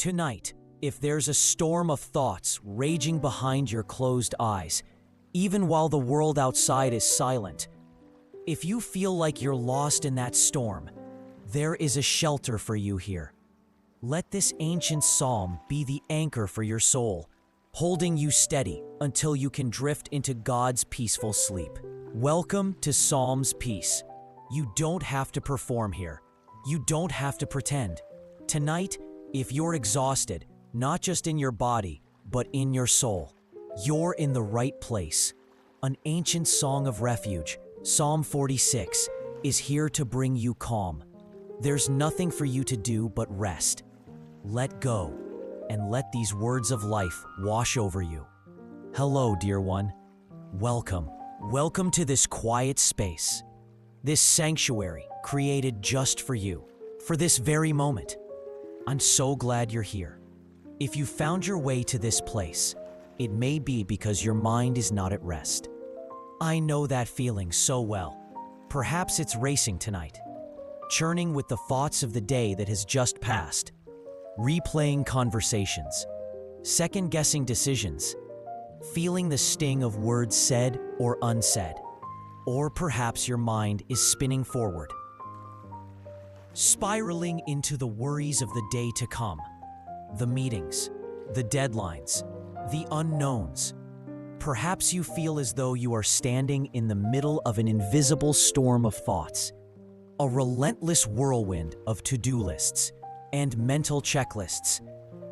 Tonight, if there's a storm of thoughts raging behind your closed eyes, even while the world outside is silent, if you feel like you're lost in that storm, there is a shelter for you here. Let this ancient psalm be the anchor for your soul, holding you steady until you can drift into God's peaceful sleep. Welcome to Psalm's Peace. You don't have to perform here. You don't have to pretend. Tonight, if you're exhausted, not just in your body, but in your soul, you're in the right place. An ancient song of refuge, Psalm 46, is here to bring you calm. There's nothing for you to do but rest. Let go, and let these words of life wash over you. Hello, dear one. Welcome. Welcome to this quiet space, this sanctuary created just for you, for this very moment. I'm so glad you're here. If you found your way to this place, it may be because your mind is not at rest. I know that feeling so well. Perhaps it's racing tonight, churning with the thoughts of the day that has just passed, replaying conversations, second-guessing decisions, feeling the sting of words said or unsaid. Or perhaps your mind is spinning forward, spiraling into the worries of the day to come, the meetings, the deadlines, the unknowns. Perhaps you feel as though you are standing in the middle of an invisible storm of thoughts, a relentless whirlwind of to-do lists and mental checklists,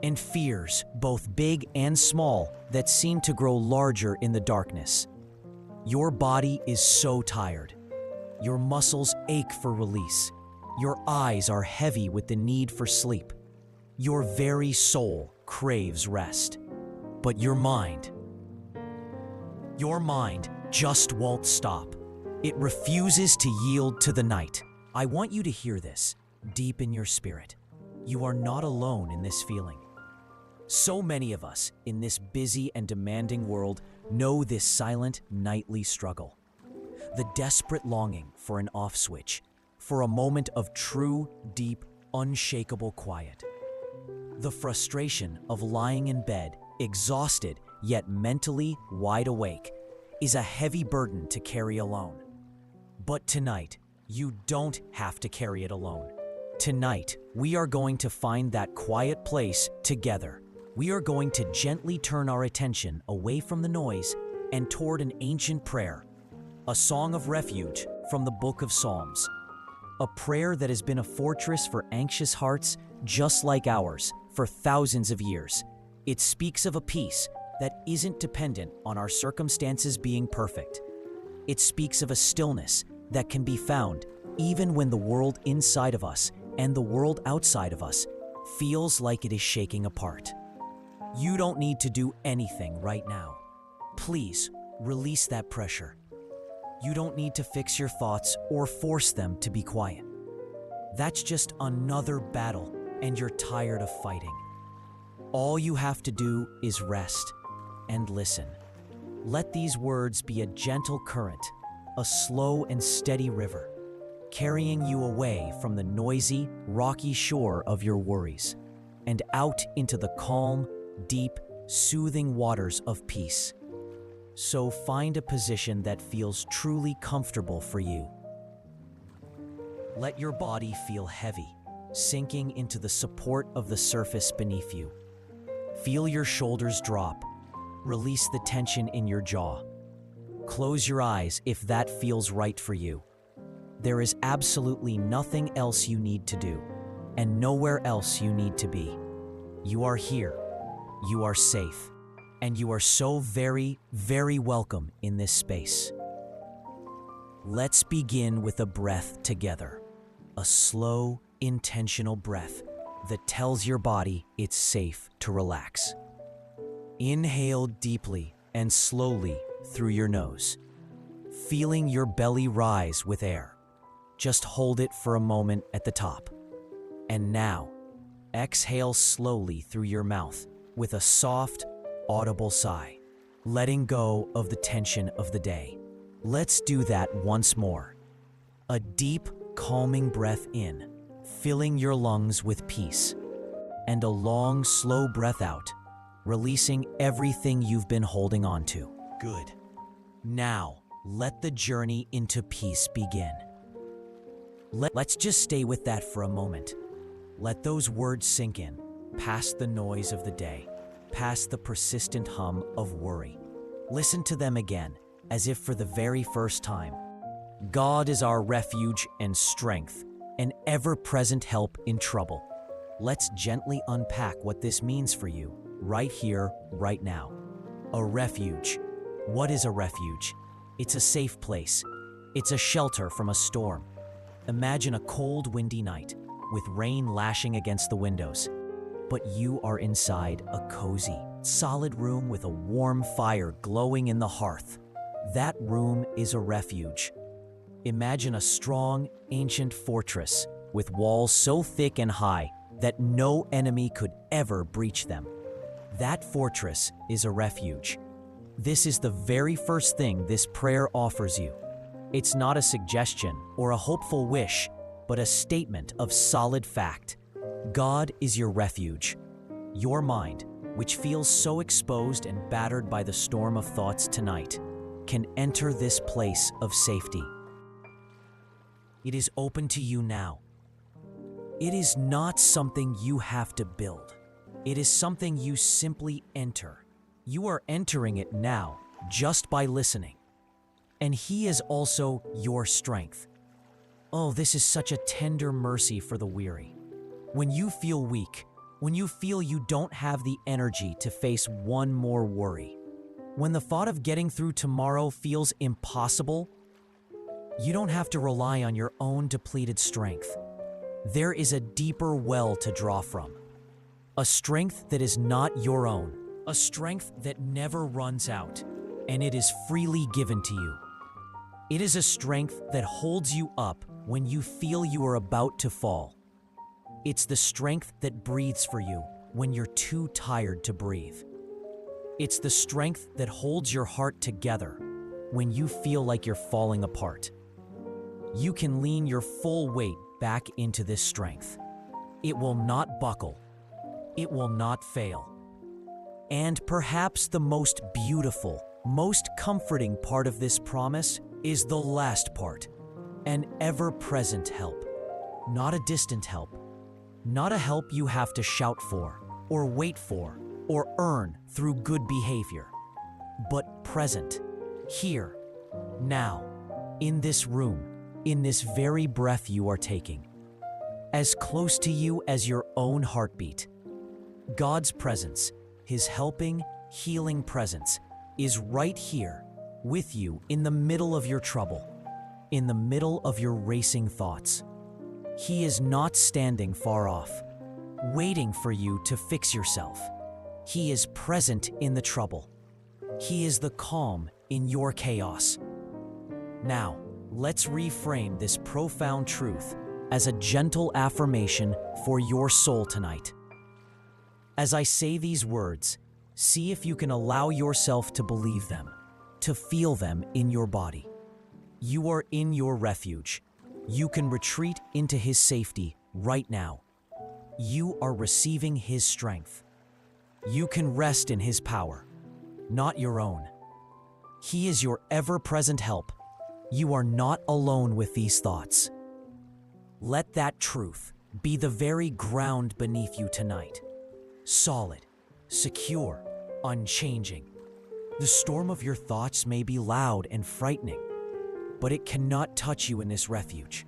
and fears, both big and small, that seem to grow larger in the darkness. Your body is so tired. Your muscles ache for release. Your eyes are heavy with the need for sleep. Your very soul craves rest. But your mind just won't stop. It refuses to yield to the night. I want you to hear this deep in your spirit. You are not alone in this feeling. So many of us in this busy and demanding world know this silent nightly struggle. The desperate longing for an off switch, for a moment of true, deep, unshakable quiet. The frustration of lying in bed, exhausted yet mentally wide awake, is a heavy burden to carry alone. But tonight, you don't have to carry it alone. Tonight, we are going to find that quiet place together. We are going to gently turn our attention away from the noise and toward an ancient prayer, a song of refuge from the book of Psalms, a prayer that has been a fortress for anxious hearts just like ours for thousands of years. It speaks of a peace that isn't dependent on our circumstances being perfect. It speaks of a stillness that can be found even when the world inside of us and the world outside of us feels like it is shaking apart. You don't need to do anything right now. Please release that pressure. You don't need to fix your thoughts or force them to be quiet. That's just another battle, and you're tired of fighting. All you have to do is rest and listen. Let these words be a gentle current, a slow and steady river, carrying you away from the noisy, rocky shore of your worries and out into the calm, deep, soothing waters of peace. So find a position that feels truly comfortable for you. Let your body feel heavy, sinking into the support of the surface beneath you. Feel your shoulders drop. Release the tension in your jaw. Close your eyes if that feels right for you. There is absolutely nothing else you need to do, and nowhere else you need to be. You are here. You are safe. And you are so very, very welcome in this space. Let's begin with a breath together. A slow, intentional breath that tells your body it's safe to relax. Inhale deeply and slowly through your nose, feeling your belly rise with air. Just hold it for a moment at the top. And now, exhale slowly through your mouth with a soft, audible sigh, letting go of the tension of the day. Let's do that once more. A deep, calming breath in, filling your lungs with peace. and a long, slow breath out, releasing everything you've been holding on to. Good. Now, let the journey into peace begin. Let's just stay with that for a moment. Let those words sink in, past the noise of the day, past the persistent hum of worry. Listen to them again, as if for the very first time. God is our refuge and strength, an ever-present help in trouble. Let's gently unpack what this means for you, right here, right now. A refuge. What is a refuge? It's a safe place. It's a shelter from a storm. Imagine a cold, windy night, with rain lashing against the windows. But you are inside a cozy, solid room with a warm fire glowing in the hearth. That room is a refuge. Imagine a strong, ancient fortress with walls so thick and high that no enemy could ever breach them. That fortress is a refuge. This is the very first thing this prayer offers you. It's not a suggestion or a hopeful wish, but a statement of solid fact. God is your refuge. Your mind, which feels so exposed and battered by the storm of thoughts tonight, can enter this place of safety. It is open to you now. It is not something you have to build. It is something you simply enter. You are entering it now just by listening. And He is also your strength. Oh, this is such a tender mercy for the weary. When you feel weak, when you feel you don't have the energy to face one more worry, when the thought of getting through tomorrow feels impossible, you don't have to rely on your own depleted strength. There is a deeper well to draw from. A strength that is not your own. A strength that never runs out, and it is freely given to you. It is a strength that holds you up when you feel you are about to fall. It's the strength that breathes for you when you're too tired to breathe. It's the strength that holds your heart together when you feel like you're falling apart. You can lean your full weight back into this strength. It will not buckle. It will not fail. And perhaps the most beautiful, most comforting part of this promise is the last part, an ever-present help. Not a distant help, not a help you have to shout for, or wait for, or earn through good behavior, but present, here, now, in this room, in this very breath you are taking, as close to you as your own heartbeat. God's presence, His helping, healing presence, is right here with you in the middle of your trouble, in the middle of your racing thoughts. He is not standing far off, waiting for you to fix yourself. He is present in the trouble. He is the calm in your chaos. Now, let's reframe this profound truth as a gentle affirmation for your soul tonight. As I say these words, see if you can allow yourself to believe them, to feel them in your body. You are in your refuge. You can retreat into His safety right now. You are receiving His strength. You can rest in His power, not your own. He is your ever-present help. You are not alone with these thoughts. Let that truth be the very ground beneath you tonight. Solid, secure, unchanging. The storm of your thoughts may be loud and frightening, but it cannot touch you in this refuge.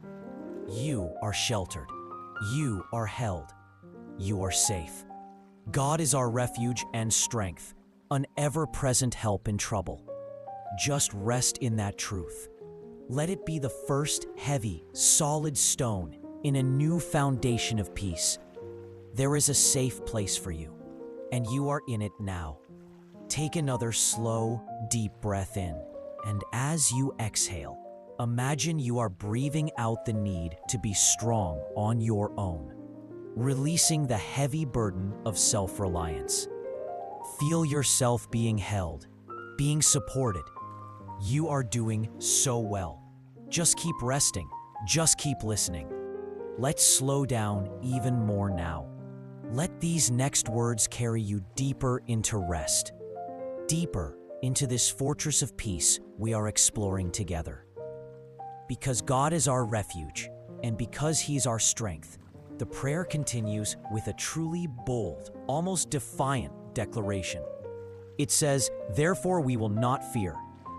You are sheltered. You are held. You are safe. God is our refuge and strength, an ever-present help in trouble. Just rest in that truth. Let it be the first heavy, solid stone in a new foundation of peace. There is a safe place for you, and you are in it now. Take another slow, deep breath in, and as you exhale, imagine you are breathing out the need to be strong on your own, releasing the heavy burden of self-reliance. Feel yourself being held, being supported. You are doing so well. Just keep resting. Just keep listening. Let's slow down even more now. Let these next words carry you deeper into rest, deeper into this fortress of peace we are exploring together. Because God is our refuge, and because He's our strength, the prayer continues with a truly bold, almost defiant declaration. It says, "Therefore we will not fear,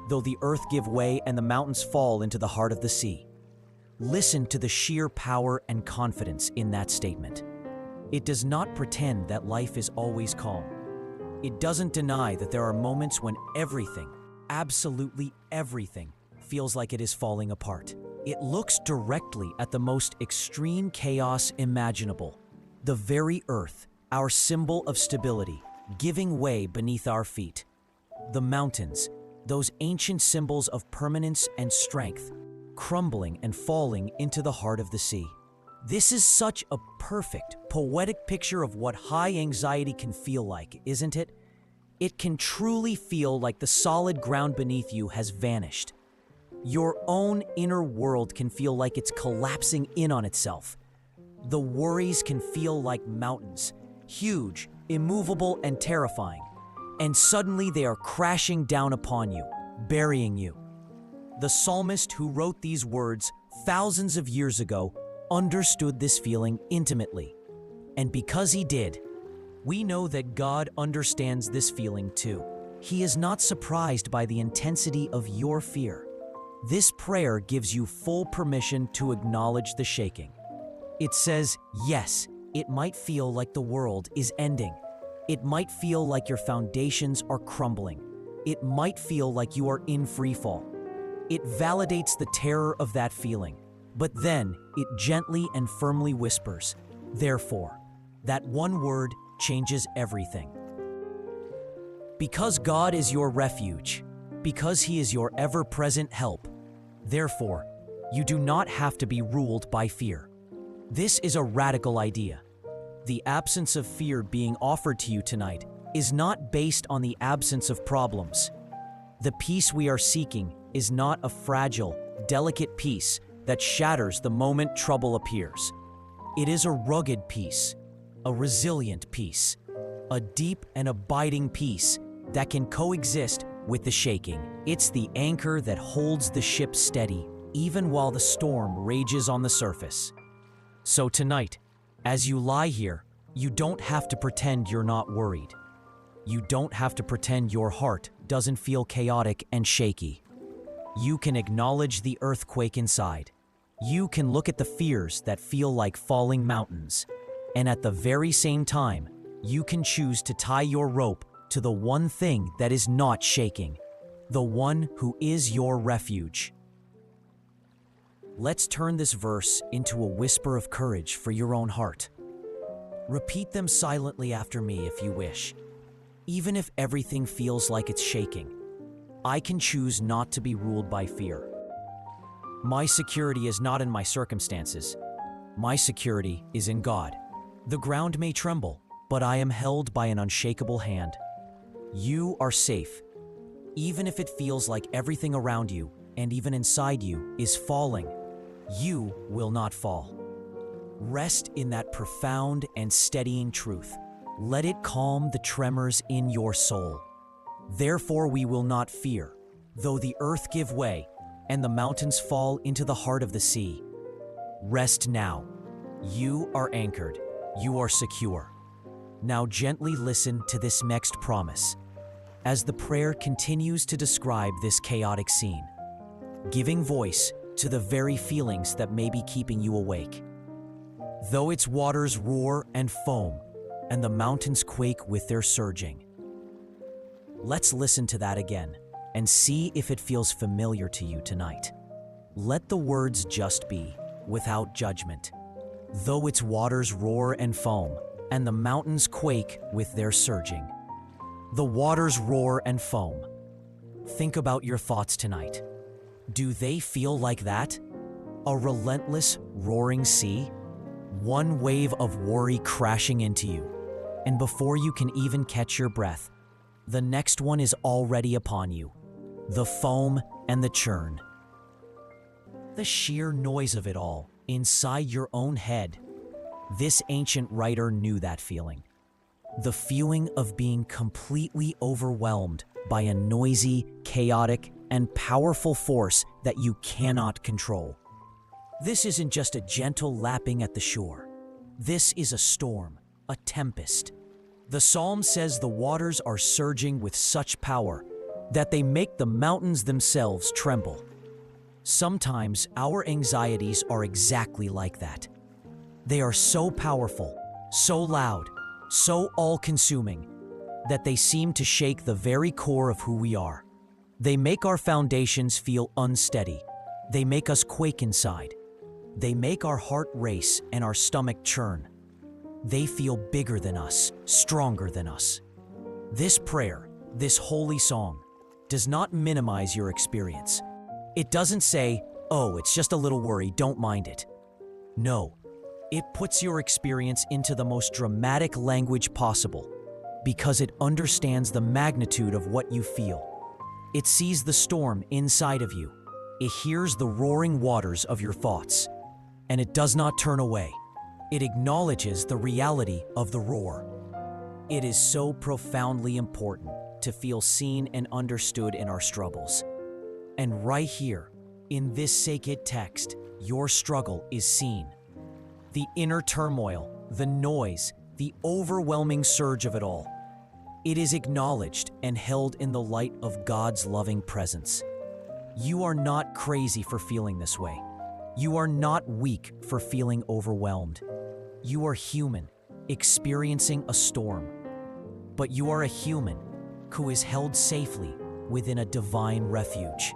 though the earth give way and the mountains fall into the heart of the sea." Listen to the sheer power and confidence in that statement. It does not pretend that life is always calm. It doesn't deny that there are moments when everything, absolutely everything, feels like it is falling apart. It looks directly at the most extreme chaos imaginable, the very earth, our symbol of stability, giving way beneath our feet. The mountains, those ancient symbols of permanence and strength, crumbling and falling into the heart of the sea. This is such a perfect, poetic picture of what high anxiety can feel like, isn't it? It can truly feel like the solid ground beneath you has vanished. Your own inner world can feel like it's collapsing in on itself. The worries can feel like mountains, huge, immovable, and terrifying. And suddenly they are crashing down upon you, burying you. The psalmist who wrote these words thousands of years ago understood this feeling intimately. And because he did, we know that God understands this feeling too. He is not surprised by the intensity of your fear. This prayer gives you full permission to acknowledge the shaking. It says, yes, it might feel like the world is ending. It might feel like your foundations are crumbling. It might feel like you are in free fall. It validates the terror of that feeling. But then it gently and firmly whispers, therefore. That one word changes everything. Because God is your refuge, because He is your ever-present help, therefore, you do not have to be ruled by fear. This is a radical idea. The absence of fear being offered to you tonight is not based on the absence of problems. The peace we are seeking is not a fragile, delicate peace that shatters the moment trouble appears. It is a rugged peace, a resilient peace, a deep and abiding peace that can coexist with the shaking. It's the anchor that holds the ship steady even while the storm rages on the surface. So tonight, as you lie here, you don't have to pretend you're not worried. You don't have to pretend your heart doesn't feel chaotic and shaky. You can acknowledge the earthquake inside. You can look at the fears that feel like falling mountains. And at the very same time, you can choose to tie your rope to the one thing that is not shaking, the one who is your refuge. Let's turn this verse into a whisper of courage for your own heart. Repeat them silently after me if you wish. Even if everything feels like it's shaking, I can choose not to be ruled by fear. My security is not in my circumstances. My security is in God. The ground may tremble, but I am held by an unshakable hand. You are safe, even if it feels like everything around you and even inside you is falling. You will not fall. Rest in that profound and steadying truth. Let it calm the tremors in your soul. Therefore we will not fear, though the earth give way and the mountains fall into the heart of the sea. Rest now. You are anchored. You are secure. Now gently listen to this next promise as the prayer continues to describe this chaotic scene, giving voice to the very feelings that may be keeping you awake. Though its waters roar and foam, and the mountains quake with their surging. Let's listen to that again and see if it feels familiar to you tonight. Let the words just be, without judgment. Though its waters roar and foam, and the mountains quake with their surging. The waters roar and foam. Think about your thoughts tonight. Do they feel like that? A relentless, roaring sea? One wave of worry crashing into you, and before you can even catch your breath, the next one is already upon you. The foam and the churn. The sheer noise of it all inside your own head. This ancient writer knew that feeling. The feeling of being completely overwhelmed by a noisy, chaotic, and powerful force that you cannot control. This isn't just a gentle lapping at the shore. This is a storm, a tempest. The psalm says the waters are surging with such power that they make the mountains themselves tremble. Sometimes our anxieties are exactly like that. They are so powerful, so loud, so all-consuming, that they seem to shake the very core of who we are. They make our foundations feel unsteady. They make us quake inside. They make our heart race and our stomach churn. They feel bigger than us, stronger than us. This prayer, this holy song, does not minimize your experience. It doesn't say, "Oh, it's just a little worry, don't mind it." No, it puts your experience into the most dramatic language possible because it understands the magnitude of what you feel. It sees the storm inside of you. It hears the roaring waters of your thoughts, and it does not turn away. It acknowledges the reality of the roar. It is so profoundly important to feel seen and understood in our struggles. And right here, in this sacred text, your struggle is seen. The inner turmoil, the noise, the overwhelming surge of it all. It is acknowledged and held in the light of God's loving presence. You are not crazy for feeling this way. You are not weak for feeling overwhelmed. You are human, experiencing a storm. But you are a human who is held safely within a divine refuge.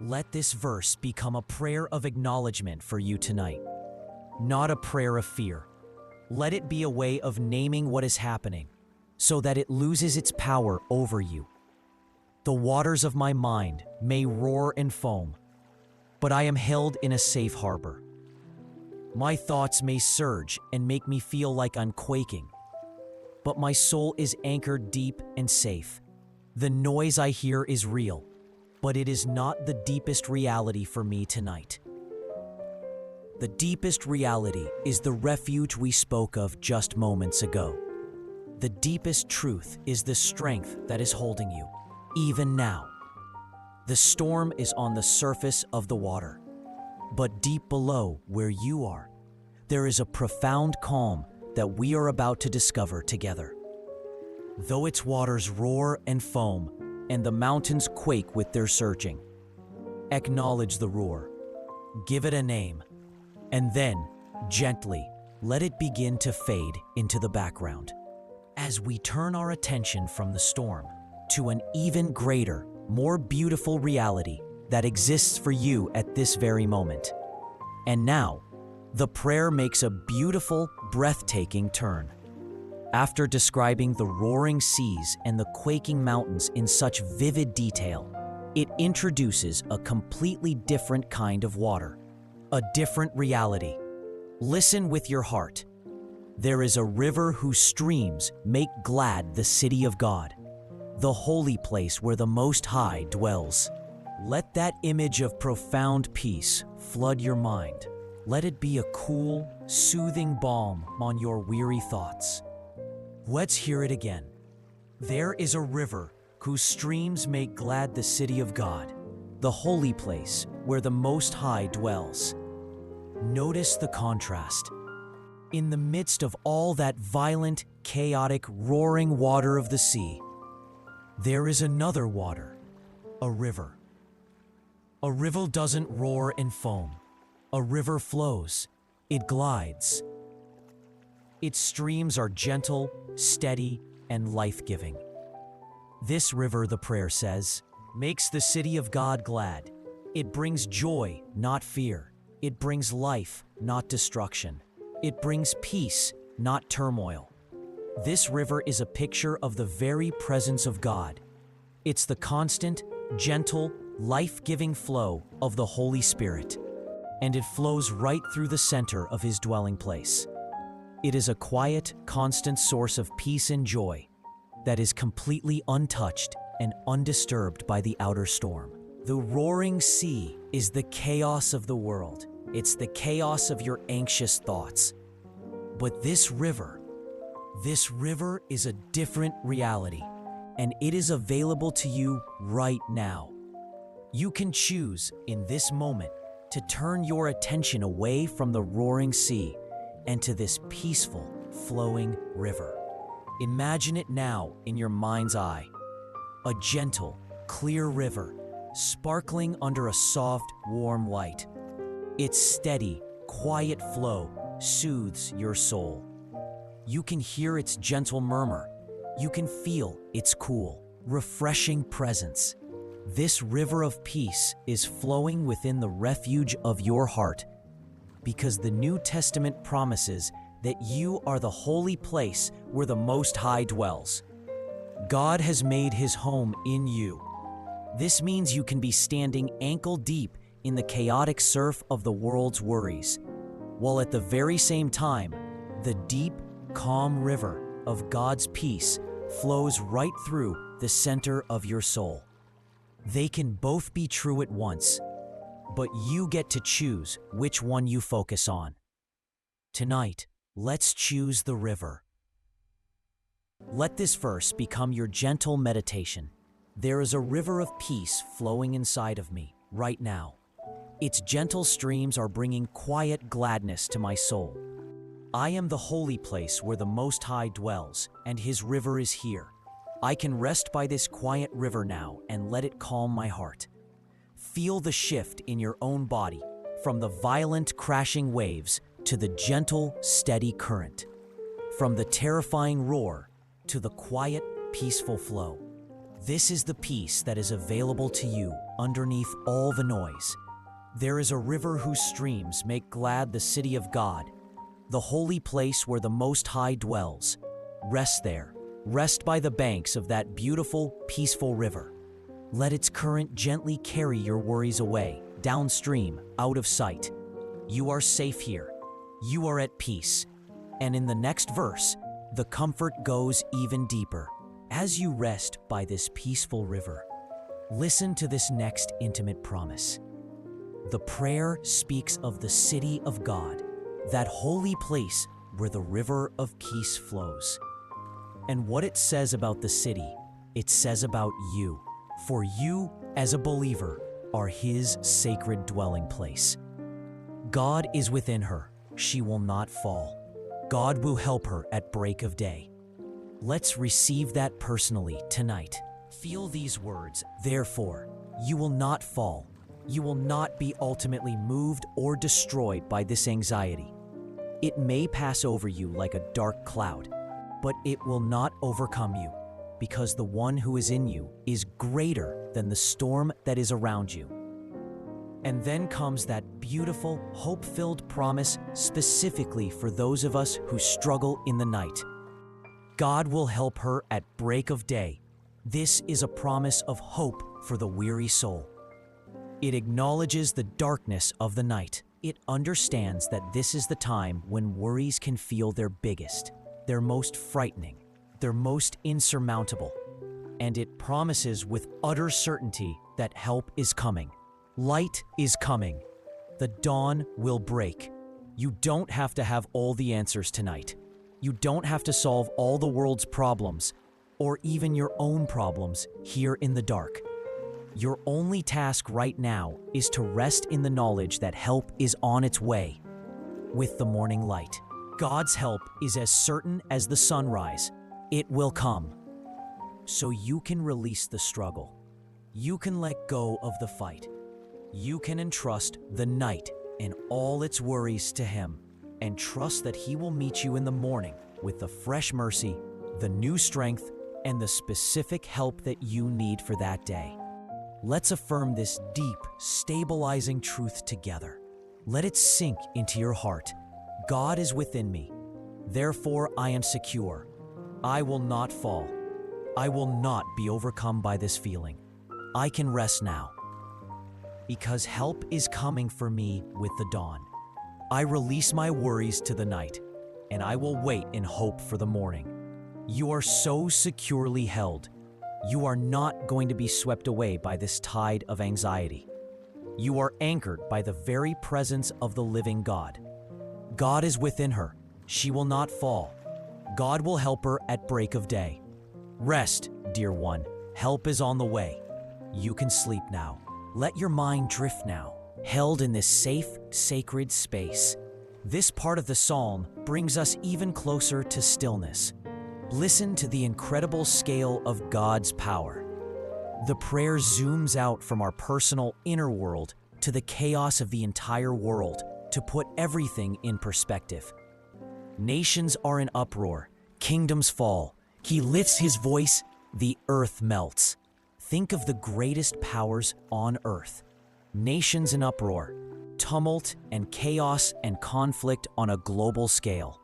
Let this verse become a prayer of acknowledgement for you tonight, not a prayer of fear. Let it be a way of naming what is happening so that it loses its power over you. The waters of my mind may roar and foam, but I am held in a safe harbor. My thoughts may surge and make me feel like I'm quaking, but my soul is anchored deep and safe. The noise I hear is real, but it is not the deepest reality for me tonight. The deepest reality is the refuge we spoke of just moments ago. The deepest truth is the strength that is holding you, even now. The storm is on the surface of the water, but deep below where you are, there is a profound calm that we are about to discover together. Though its waters roar and foam, and the mountains quake with their surging, acknowledge the roar, give it a name, and then, gently, let it begin to fade into the background. As we turn our attention from the storm to an even greater, more beautiful reality that exists for you at this very moment. And now, the prayer makes a beautiful, breathtaking turn. After describing the roaring seas and the quaking mountains in such vivid detail, it introduces a completely different kind of water, a different reality. Listen with your heart. There is a river whose streams make glad the city of God, the holy place where the Most High dwells. Let that image of profound peace flood your mind. Let it be a cool, soothing balm on your weary thoughts. Let's hear it again. There is a river whose streams make glad the city of God, the holy place where the Most High dwells. Notice the contrast. In the midst of all that violent, chaotic, roaring water of the sea, there is another water, a river. A river doesn't roar and foam. A river flows. It glides. Its streams are gentle, steady, and life-giving. This river, the prayer says, makes the city of God glad. It brings joy, not fear. It brings life, not destruction. It brings peace, not turmoil. This river is a picture of the very presence of God. It's the constant, gentle, life-giving flow of the Holy Spirit, and it flows right through the center of His dwelling place. It is a quiet, constant source of peace and joy that is completely untouched and undisturbed by the outer storm. The roaring sea is the chaos of the world. It's the chaos of your anxious thoughts. But this river is a different reality, and it is available to you right now. You can choose in this moment to turn your attention away from the roaring sea and to this peaceful, flowing river. Imagine it now in your mind's eye. A gentle, clear river, sparkling under a soft, warm light. Its steady, quiet flow soothes your soul. You can hear its gentle murmur. You can feel its cool, refreshing presence. This river of peace is flowing within the refuge of your heart, because the New Testament promises that you are the holy place where the Most High dwells. God has made his home in you. This means you can be standing ankle deep in the chaotic surf of the world's worries, while at the very same time, the deep, calm river of God's peace flows right through the center of your soul. They can both be true at once, but you get to choose which one you focus on. Tonight, let's choose the river. Let this verse become your gentle meditation. There is a river of peace flowing inside of me right now. Its gentle streams are bringing quiet gladness to my soul. I am the holy place where the Most High dwells, and his river is here. I can rest by this quiet river now and let it calm my heart. Feel the shift in your own body, from the violent crashing waves to the gentle, steady current, from the terrifying roar to the quiet, peaceful flow. This is the peace that is available to you underneath all the noise. There is a river whose streams make glad the city of God, the holy place where the Most High dwells. Rest there. Rest by the banks of that beautiful, peaceful river. Let its current gently carry your worries away, downstream, out of sight. You are safe here. You are at peace. And in the next verse, the comfort goes even deeper. As you rest by this peaceful river, listen to this next intimate promise. The prayer speaks of the city of God, that holy place where the river of peace flows. And what it says about the city, it says about you. For you, as a believer, are his sacred dwelling place. God is within her. She will not fall. God will help her at break of day. Let's receive that personally tonight. Feel these words. Therefore, you will not fall. You will not be ultimately moved or destroyed by this anxiety. It may pass over you like a dark cloud, but it will not overcome you, because the one who is in you is greater than the storm that is around you. And then comes that beautiful, hope-filled promise specifically for those of us who struggle in the night. God will help her at break of day. This is a promise of hope for the weary soul. It acknowledges the darkness of the night. It understands that this is the time when worries can feel their biggest, their most frightening, their most insurmountable. And it promises with utter certainty that help is coming. Light is coming. The dawn will break. You don't have to have all the answers tonight. You don't have to solve all the world's problems, or even your own problems here in the dark. Your only task right now is to rest in the knowledge that help is on its way. With the morning light, God's help is as certain as the sunrise. It will come. So you can release the struggle. You can let go of the fight. You can entrust the night and all its worries to Him, and trust that He will meet you in the morning with the fresh mercy, the new strength, and the specific help that you need for that day. Let's affirm this deep, stabilizing truth together. Let it sink into your heart. God is within me. Therefore, I am secure. I will not fall. I will not be overcome by this feeling. I can rest now, because help is coming for me with the dawn. I release my worries to the night, and I will wait in hope for the morning. You are so securely held. You are not going to be swept away by this tide of anxiety. You are anchored by the very presence of the living God. God is within her. She will not fall. God will help her at break of day. Rest, dear one. Help is on the way. You can sleep now. Let your mind drift now, held in this safe, sacred space. This part of the psalm brings us even closer to stillness. Listen to the incredible scale of God's power. The prayer zooms out from our personal inner world to the chaos of the entire world to put everything in perspective. Nations are in uproar, kingdoms fall. He lifts his voice, the earth melts. Think of the greatest powers on earth. Nations in uproar, tumult and chaos and conflict on a global scale.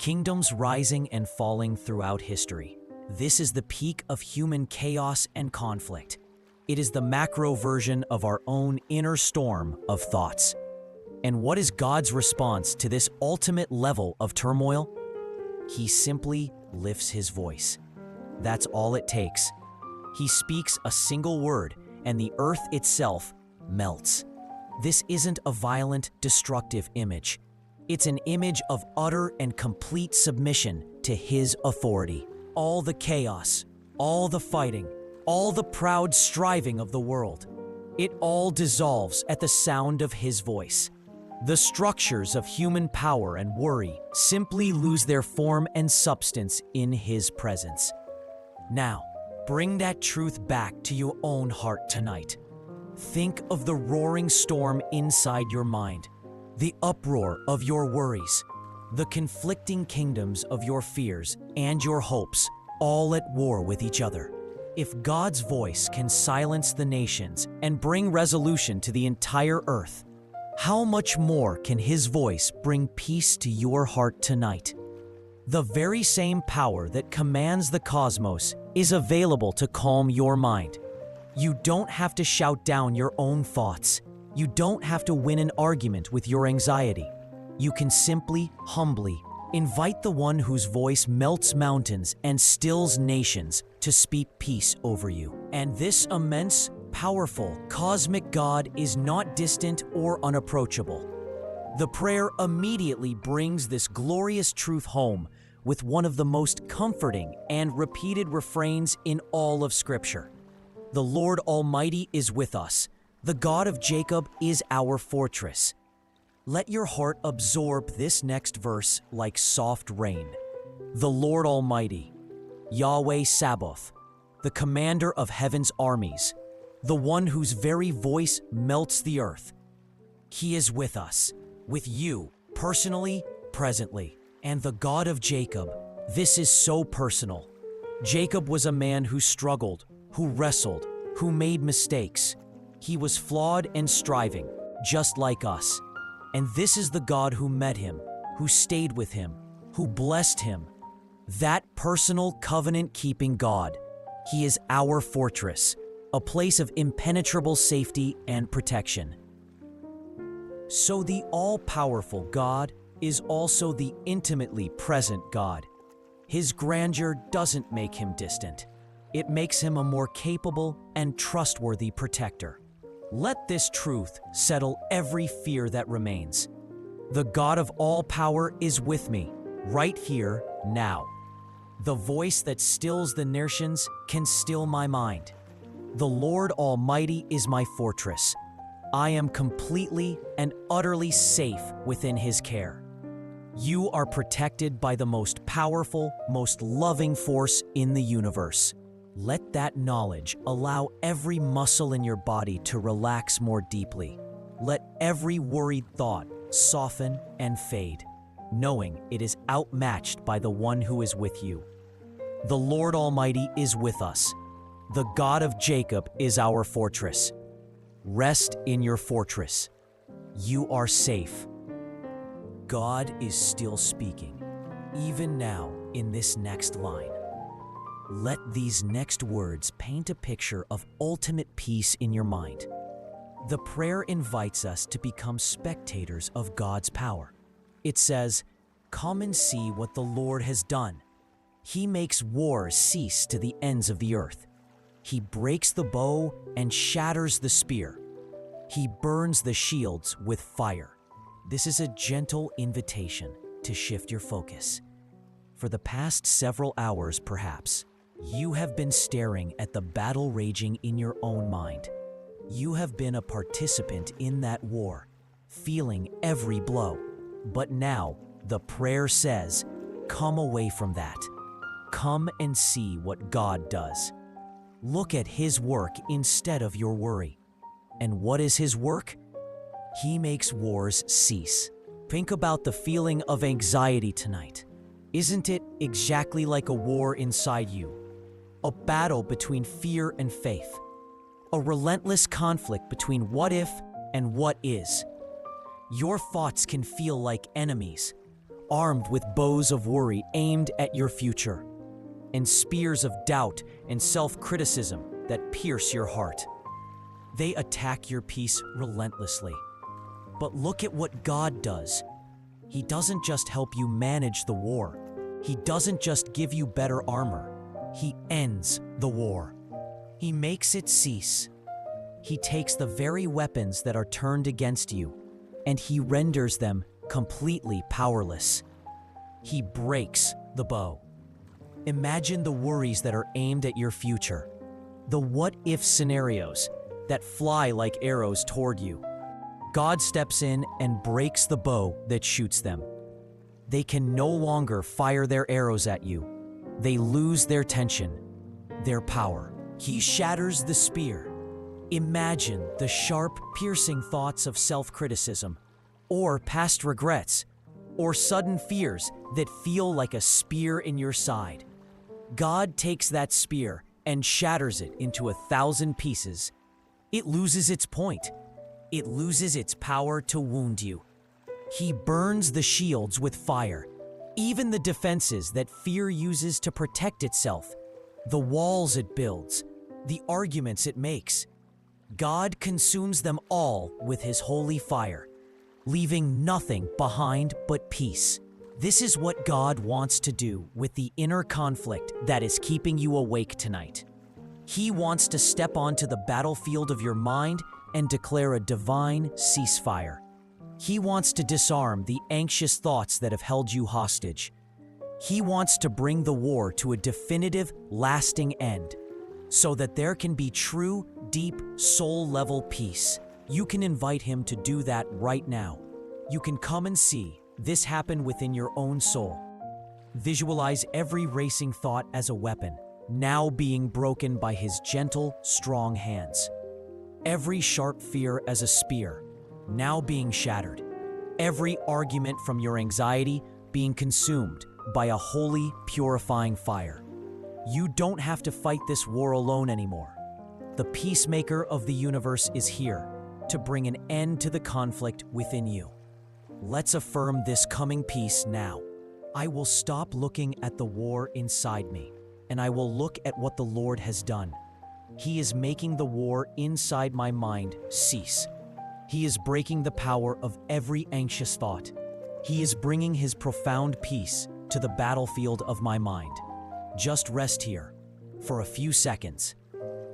Kingdoms rising and falling throughout history. This is the peak of human chaos and conflict. It is the macro version of our own inner storm of thoughts. And what is God's response to this ultimate level of turmoil? He simply lifts his voice. That's all it takes. He speaks a single word, and the earth itself melts. This isn't a violent, destructive image. It's an image of utter and complete submission to his authority. All the chaos, all the fighting, all the proud striving of the world, it all dissolves at the sound of his voice. The structures of human power and worry simply lose their form and substance in his presence. Now, bring that truth back to your own heart tonight. Think of the roaring storm inside your mind, the uproar of your worries, the conflicting kingdoms of your fears and your hopes, all at war with each other. If God's voice can silence the nations and bring resolution to the entire earth, how much more can his voice bring peace to your heart tonight? The very same power that commands the cosmos is available to calm your mind. You don't have to shout down your own thoughts. You don't have to win an argument with your anxiety. You can simply, humbly, invite the one whose voice melts mountains and stills nations to speak peace over you. And this immense, powerful, cosmic God is not distant or unapproachable. The prayer immediately brings this glorious truth home with one of the most comforting and repeated refrains in all of Scripture. The Lord Almighty is with us. The God of Jacob is our fortress. Let your heart absorb this next verse like soft rain. The Lord Almighty, Yahweh Sabaoth, the commander of heaven's armies, the one whose very voice melts the earth. He is with us, with you, personally, presently. And the God of Jacob, this is so personal. Jacob was a man who struggled, who wrestled, who made mistakes. He was flawed and striving, just like us. And this is the God who met him, who stayed with him, who blessed him. That personal covenant-keeping God. He is our fortress, a place of impenetrable safety and protection. So the all-powerful God is also the intimately present God. His grandeur doesn't make him distant. It makes him a more capable and trustworthy protector. Let this truth settle every fear that remains. The God of all power is with me, right here, now. The voice that stills the nations can still my mind. The Lord Almighty is my fortress. I am completely and utterly safe within his care. You are protected by the most powerful, most loving force in the universe. Let that knowledge allow every muscle in your body to relax more deeply. Let every worried thought soften and fade, knowing it is outmatched by the one who is with you. The Lord Almighty is with us. The God of Jacob is our fortress. Rest in your fortress. You are safe. God is still speaking, even now in this next line. Let these next words paint a picture of ultimate peace in your mind. The prayer invites us to become spectators of God's power. It says, "Come and see what the Lord has done. He makes wars cease to the ends of the earth. He breaks the bow and shatters the spear. He burns the shields with fire. This is a gentle invitation to shift your focus. For the past several hours, perhaps, you have been staring at the battle raging in your own mind. You have been a participant in that war, feeling every blow. But now, the prayer says, come away from that. Come and see what God does. Look at His work instead of your worry. And what is His work? He makes wars cease. Think about the feeling of anxiety tonight. Isn't it exactly like a war inside you? A battle between fear and faith. A relentless conflict between what if and what is. Your thoughts can feel like enemies, armed with bows of worry aimed at your future, and spears of doubt and self-criticism that pierce your heart. They attack your peace relentlessly. But look at what God does. He doesn't just help you manage the war. He doesn't just give you better armor. He ends the war. He makes it cease. He takes the very weapons that are turned against you, and He renders them completely powerless. He breaks the bow. Imagine the worries that are aimed at your future, the what-if scenarios that fly like arrows toward you. God steps in and breaks the bow that shoots them. They can no longer fire their arrows at you. They lose their tension, their power. He shatters the spear. Imagine the sharp, piercing thoughts of self-criticism, or past regrets, or sudden fears that feel like a spear in your side. God takes that spear and shatters it into 1,000 pieces. It loses its point. It loses its power to wound you. He burns the shields with fire, even the defenses that fear uses to protect itself, the walls it builds, the arguments it makes. God consumes them all with His holy fire, leaving nothing behind but peace. This is what God wants to do with the inner conflict that is keeping you awake tonight. He wants to step onto the battlefield of your mind and declare a divine ceasefire. He wants to disarm the anxious thoughts that have held you hostage. He wants to bring the war to a definitive, lasting end, so that there can be true, deep, soul-level peace. You can invite Him to do that right now. You can come and see this happen within your own soul. Visualize every racing thought as a weapon, now being broken by His gentle, strong hands. Every sharp fear as a spear, now being shattered. Every argument from your anxiety being consumed by a holy, purifying fire. You don't have to fight this war alone anymore. The peacemaker of the universe is here to bring an end to the conflict within you. Let's affirm this coming peace now. I will stop looking at the war inside me, and I will look at what the Lord has done. He is making the war inside my mind cease. He is breaking the power of every anxious thought. He is bringing His profound peace to the battlefield of my mind. Just rest here for a few seconds.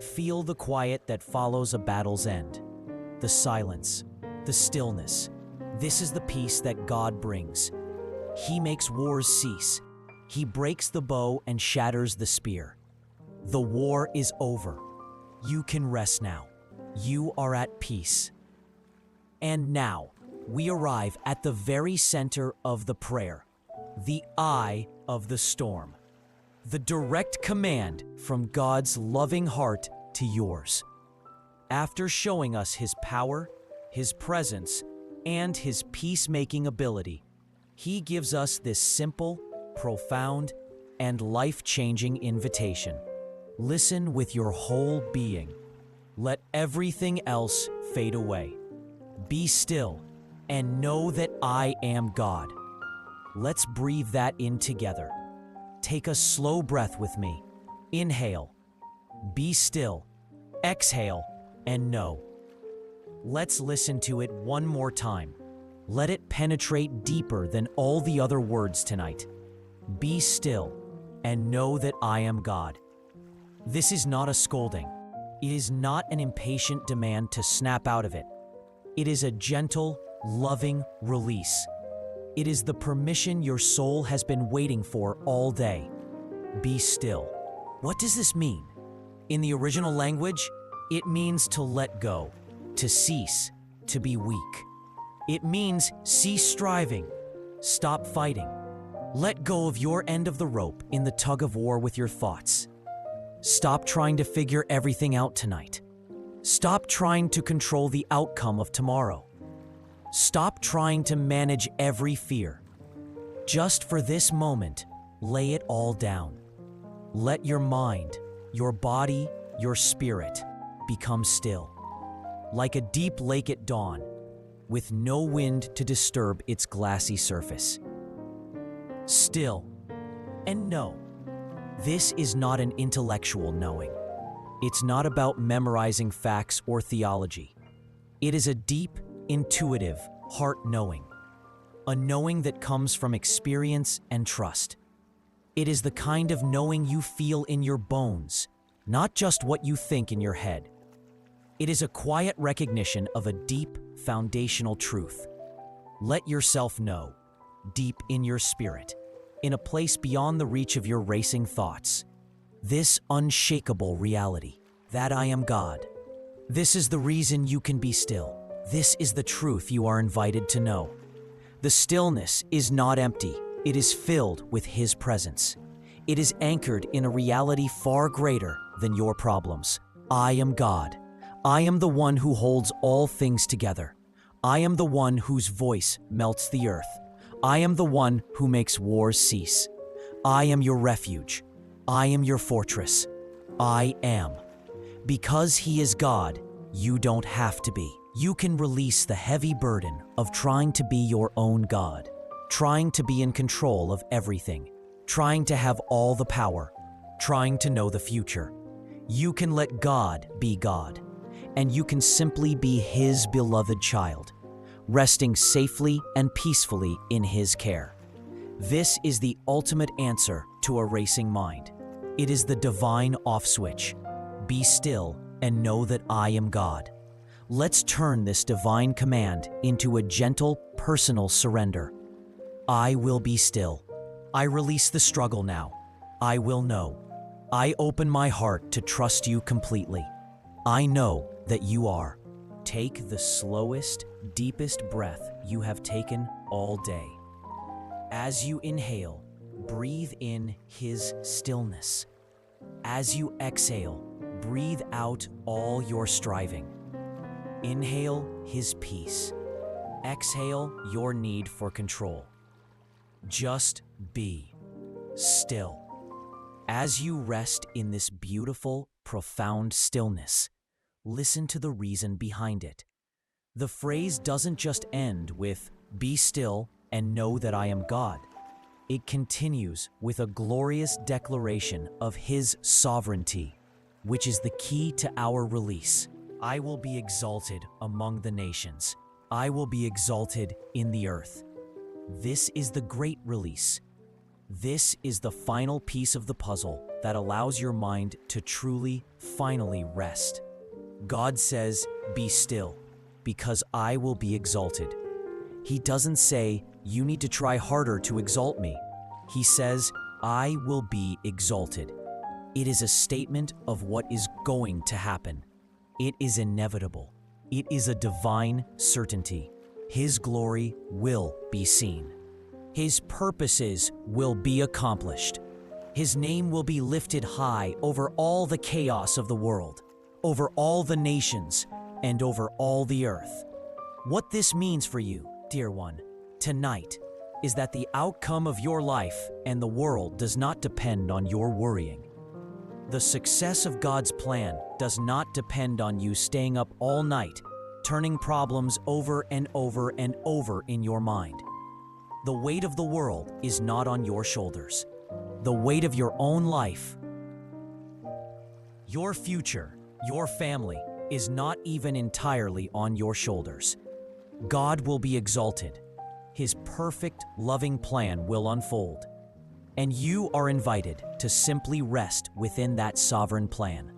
Feel the quiet that follows a battle's end. The silence, the stillness. This is the peace that God brings. He makes wars cease. He breaks the bow and shatters the spear. The war is over. You can rest now. You are at peace. And now, we arrive at the very center of the prayer, the eye of the storm, the direct command from God's loving heart to yours. After showing us His power, His presence, and His peacemaking ability, He gives us this simple, profound, and life-changing invitation. Listen with your whole being. Let everything else fade away. Be still and know that I am God. Let's breathe that in together. Take a slow breath with me. Inhale. Be still. Exhale and know. Let's listen to it one more time. Let it penetrate deeper than all the other words tonight. Be still and know that I am God. This is not a scolding. It is not an impatient demand to snap out of it. It is a gentle, loving release. It is the permission your soul has been waiting for all day. Be still. What does this mean? In the original language, it means to let go, to cease, to be weak. It means cease striving, stop fighting. Let go of your end of the rope in the tug of war with your thoughts. Stop trying to figure everything out tonight. Stop trying to control the outcome of tomorrow. Stop trying to manage every fear. Just for this moment, lay it all down. Let your mind, your body, your spirit become still. Like a deep lake at dawn, with no wind to disturb its glassy surface. Still, and know, this is not an intellectual knowing. It's not about memorizing facts or theology. It is a deep, intuitive heart knowing, a knowing that comes from experience and trust. It is the kind of knowing you feel in your bones, not just what you think in your head. It is a quiet recognition of a deep, foundational truth. Let yourself know, deep in your spirit, in a place beyond the reach of your racing thoughts, this unshakable reality, that I am God. This is the reason you can be still. This is the truth you are invited to know. The stillness is not empty. It is filled with His presence. It is anchored in a reality far greater than your problems. I am God. I am the one who holds all things together. I am the one whose voice melts the earth. I am the one who makes wars cease. I am your refuge. I am your fortress. I am. Because He is God, you don't have to be. You can release the heavy burden of trying to be your own God, trying to be in control of everything, trying to have all the power, trying to know the future. You can let God be God, and you can simply be His beloved child, resting safely and peacefully in His care. This is the ultimate answer to a racing mind. It is the divine off switch. Be still and know that I am God. Let's turn this divine command into a gentle, personal surrender. I will be still. I release the struggle now. I will know. I open my heart to trust you completely. I know that you are. Take the slowest, deepest breath you have taken all day. As you inhale, breathe in His stillness. As you exhale, breathe out all your striving. Inhale His peace. Exhale your need for control. Just be still. As you rest in this beautiful, profound stillness, listen to the reason behind it. The phrase doesn't just end with, "Be still and know that I am God." It continues with a glorious declaration of His sovereignty, which is the key to our release. I will be exalted among the nations. I will be exalted in the earth. This is the great release. This is the final piece of the puzzle that allows your mind to truly, finally rest. God says, "Be still, because I will be exalted." He doesn't say, "You need to try harder to exalt me." He says, "I will be exalted." It is a statement of what is going to happen. It is inevitable. It is a divine certainty. His glory will be seen. His purposes will be accomplished. His name will be lifted high over all the chaos of the world, over all the nations, and over all the earth. What this means for you, dear one, tonight, is that the outcome of your life and the world does not depend on your worrying. The success of God's plan does not depend on you staying up all night, turning problems over and over and over in your mind. The weight of the world is not on your shoulders. The weight of your own life, your future, your family, is not even entirely on your shoulders. God will be exalted. His perfect, loving plan will unfold. And you are invited to simply rest within that sovereign plan.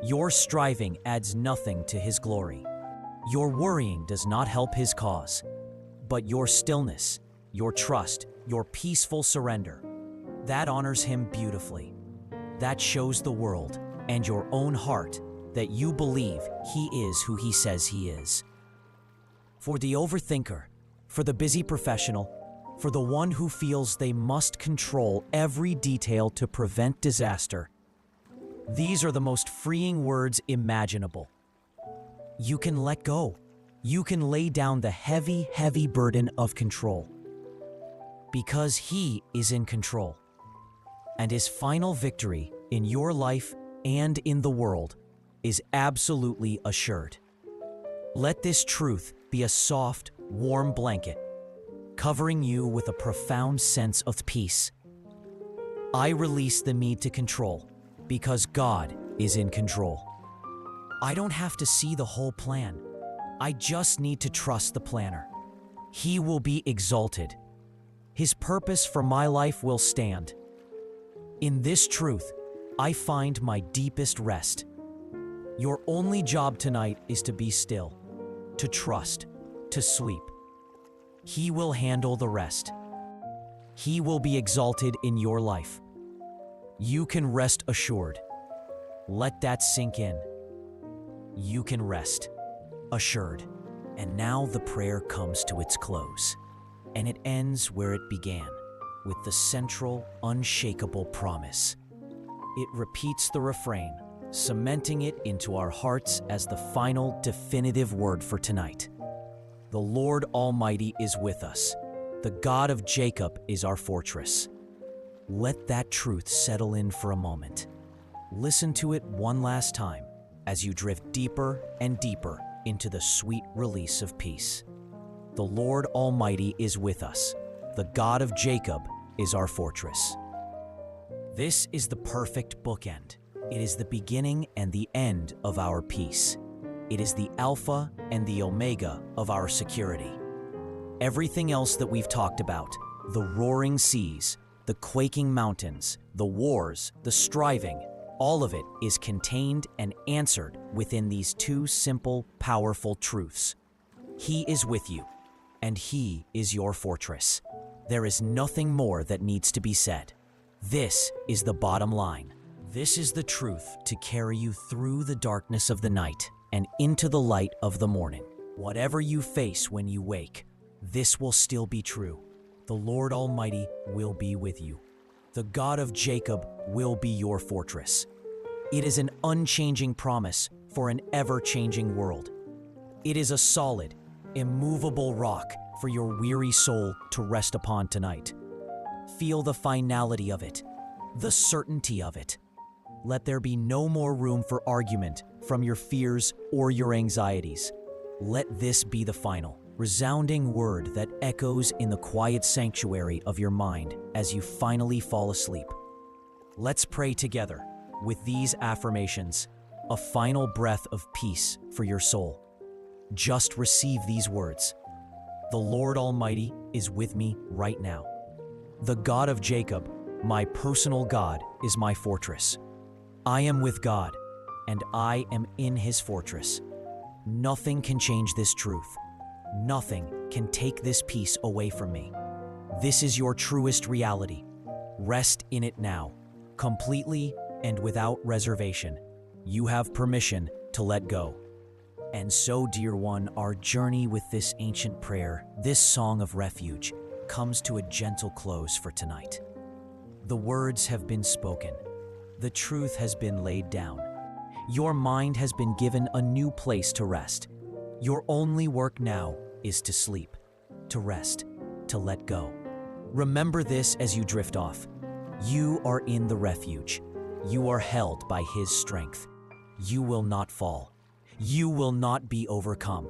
Your striving adds nothing to His glory. Your worrying does not help his cause, but your stillness, your trust, your peaceful surrender, that honors him beautifully. That shows the world and your own heart that you believe he is who he says he is. For the overthinker, for the busy professional, for the one who feels they must control every detail to prevent disaster, these are the most freeing words imaginable. You can let go. You can lay down the heavy, heavy burden of control. Because he is in control. And his final victory in your life and in the world is absolutely assured. Let this truth be a soft, warm blanket, covering you with a profound sense of peace. I release the need to control because God is in control. I don't have to see the whole plan. I just need to trust the planner. He will be exalted. His purpose for my life will stand. In this truth, I find my deepest rest. Your only job tonight is to be still, to trust, to sleep. He will handle the rest. He will be exalted in your life. You can rest assured. Let that sink in. You can rest assured. And now the prayer comes to its close, and it ends where it began, with the central, unshakable promise. It repeats the refrain, cementing it into our hearts as the final, definitive word for tonight. The Lord Almighty is with us. The God of Jacob is our fortress. Let that truth settle in for a moment. Listen to it one last time as you drift deeper and deeper into the sweet release of peace. The Lord Almighty is with us. The God of Jacob is our fortress. This is the perfect bookend. It is the beginning and the end of our peace. It is the Alpha and the Omega of our security. Everything else that we've talked about, the roaring seas, the quaking mountains, the wars, the striving, all of it is contained and answered within these two simple, powerful truths. He is with you, and he is your fortress. There is nothing more that needs to be said. This is the bottom line. This is the truth to carry you through the darkness of the night and into the light of the morning. Whatever you face when you wake, this will still be true. The Lord Almighty will be with you. The God of Jacob will be your fortress. It is an unchanging promise for an ever-changing world. It is a solid, immovable rock for your weary soul to rest upon tonight. Feel the finality of it, the certainty of it. Let there be no more room for argument from your fears or your anxieties. Let this be the final, resounding word that echoes in the quiet sanctuary of your mind as you finally fall asleep. Let's pray together with these affirmations, a final breath of peace for your soul. Just receive these words. The Lord Almighty is with me right now. The God of Jacob, my personal God, is my fortress. I am with God, and I am in his fortress. Nothing can change this truth. Nothing can take this peace away from me. This is your truest reality. Rest in it now, completely and without reservation. You have permission to let go. And so, dear one, our journey with this ancient prayer, this song of refuge, comes to a gentle close for tonight. The words have been spoken. The truth has been laid down. Your mind has been given a new place to rest. Your only work now is to sleep, to rest, to let go. Remember this as you drift off. You are in the refuge. You are held by his strength. You will not fall. You will not be overcome.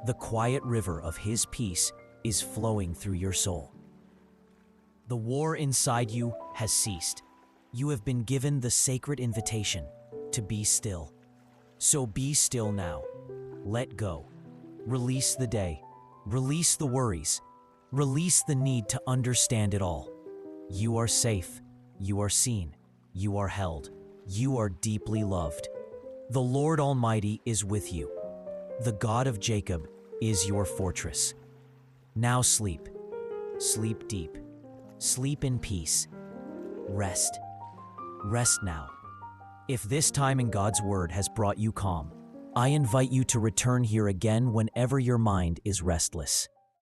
The quiet river of his peace is flowing through your soul. The war inside you has ceased. You have been given the sacred invitation to be still. So be still now. Let go. Release the day. Release the worries. Release the need to understand it all. You are safe. You are seen. You are held. You are deeply loved. The Lord Almighty is with you. The God of Jacob is your fortress. Now sleep. Sleep deep. Sleep in peace. Rest. Rest now. If this time in God's Word has brought you calm, I invite you to return here again whenever your mind is restless.